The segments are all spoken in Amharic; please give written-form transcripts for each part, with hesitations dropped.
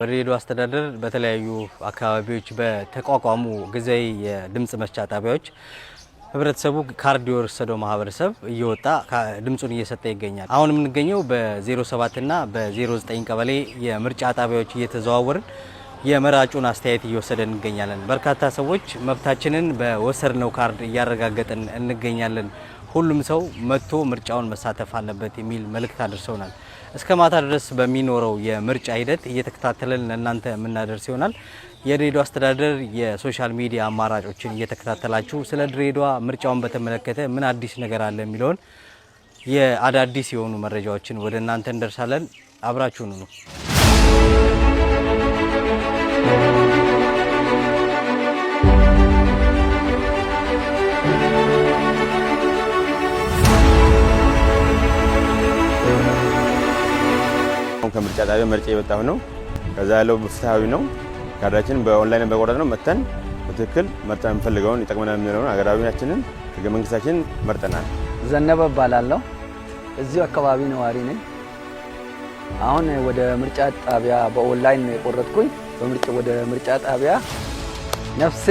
በሬዲዮ አስተዳደር በተለያዩ አካባቢዎች በተቋቋሙ ጊዜያዊ የድምጽ መስጫ ጣቢያዎች ህብረተሰቡ ካርድ የወሰደው ማህበረሰብ እየወጣ ድምጹን እየሰጠ ይገኛል። አሁን የምንገኘው በ07 እና በ09 ቀበሌ የምርጫ ጣቢያዎች እየተዘዋወርን የመራጩን አስተያየት እየወሰደን እንገኛለን። በርካታ ሰዎች መብታችንን በወሰድነው ካርድ እያረጋገጥን እንገኛለን። ሁሉም ሰው መጥቶ ምርጫውን መሳተፍ አለበት የሚል መልእክት አድርሰውናል። እስከ ማታ ድረስ በሚኖረው የምርጫ ሂደት እየተከታተለን ለእናንተ የምናደርስ ይሆናል። የድሬዳዋ አስተዳደር የሶሻል ሚዲያ አማራጮችን እየተከታተላችሁ ስለ ድሬዳዋ ምርጫውን በተመለከተ ምን አዲስ ነገር አለ የሚለውን የአዳዲስ የሆኑ መረጃዎችን ወደ እናንተ እንደርሳለን። አብራችሁን ሁኑ። ከምርጫ ጣቢያ መርጬ የመጣሁ ነው። ከዛ ያለው ፍትሃዊ ነው። ካርዳችን በኦንላይን በቆረጥ ነው መተን በትክክል መርጠን እንፈልገውን ይጠቅመናል የሚለውን ሀገራዊያችንን ህገ መንግስታችን መርጠናል። ዘነበ እባላለሁ። እዚሁ አካባቢ ነዋሪ ነኝ። አሁን ወደ ምርጫ ጣቢያ በኦንላይን የቆረጥኩኝ ወደ ምርጫ ጣቢያ ነፍሴ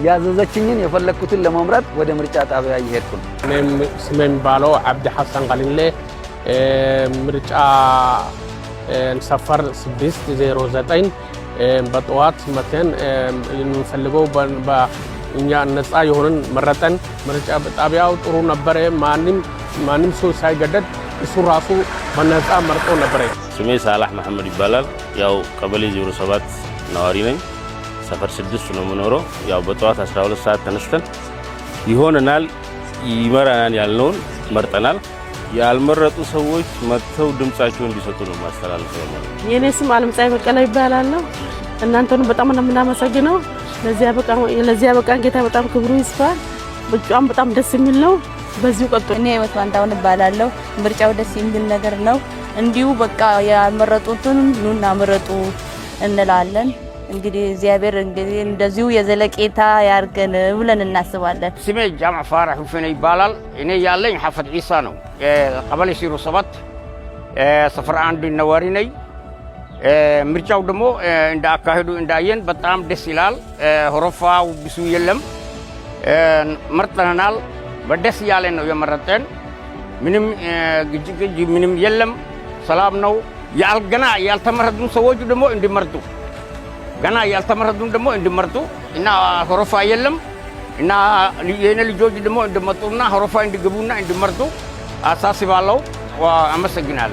ያዘዘችኝን የፈለኩትን ለመምረጥ ወደ ምርጫ ጣቢያ እየሄድኩ ነው። እኔም ስሜን ባለው አብዲ ሐሰን ቀሊሌ ምርጫ ሰፈር 609 በጠዋት መተን የምንፈልገው በእኛ ነፃ የሆነን መረጠን። ምርጫ ጣቢያው ጥሩ ነበር። ማንም ሰው ሳይገደድ እሱ ራሱ በነፃ መርጦ ነበር። ስሜ ሳላህ መሐመድ ይባላል። ያው ቀበሌ 07 ነዋሪ ነኝ። ሰፈር 6 ነው የምኖረው። ያው በጠዋት 12 ሰዓት ተነስተን ይሆነናል ይመራናል ያልነውን መርጠናል። ያልመረጡ ሰዎች መጥተው ድምጻቸውን እንዲሰጡ ነው ማስተላለፍ ነው። የኔ ስም አለምፀሐይ በቀለ ይባላል። እናንተን በጣም ነው የምናመሰግነው። ለዚያ በቃን ጌታ በጣም ክብሩ ይስፋ። ምርጫው በጣም ደስ የሚል ነው። በዚሁ ቀጥሉ። እኔ ህይወት ዋንታውን እባላለሁ። ምርጫው ደስ የሚል ነገር ነው። እንዲሁ በቃ ያልመረጡትን ኑና ምረጡ እንላለን። እንግዲህ እግዚአብሔር እንደዚሁ የዘለቄታ ያርገን ብለን እናስባለን። ስሜ ጃማዕ ፋራህ ሁሴን ይባላል። እኔ ያለኝ ሐፈት ዒሳ ነው። ቀበሌ 07 ሰፈር 1 ነዋሪ ነኝ። ምርጫው ደግሞ እንዳካሄዱ እንዳየን በጣም ደስ ይላል። ሆሮፋው ብዙ የለም። መርጠናል። በደስ ያለን ነው የመረጠን። ምንም ግጭግጭ ምንም የለም። ሰላም ነው። ገና ያልተመረጡ ሰዎች ደግሞ እንዲመርጡ ገና ያልተመረጡም ደግሞ እንዲመርጡ እና ሆሮፋ የለም እና የኔ ልጆች ደግሞ እንዲመጡና ሆሮፋ እንዲገቡና እንዲመርጡ አሳስባለሁ። አመሰግናለሁ።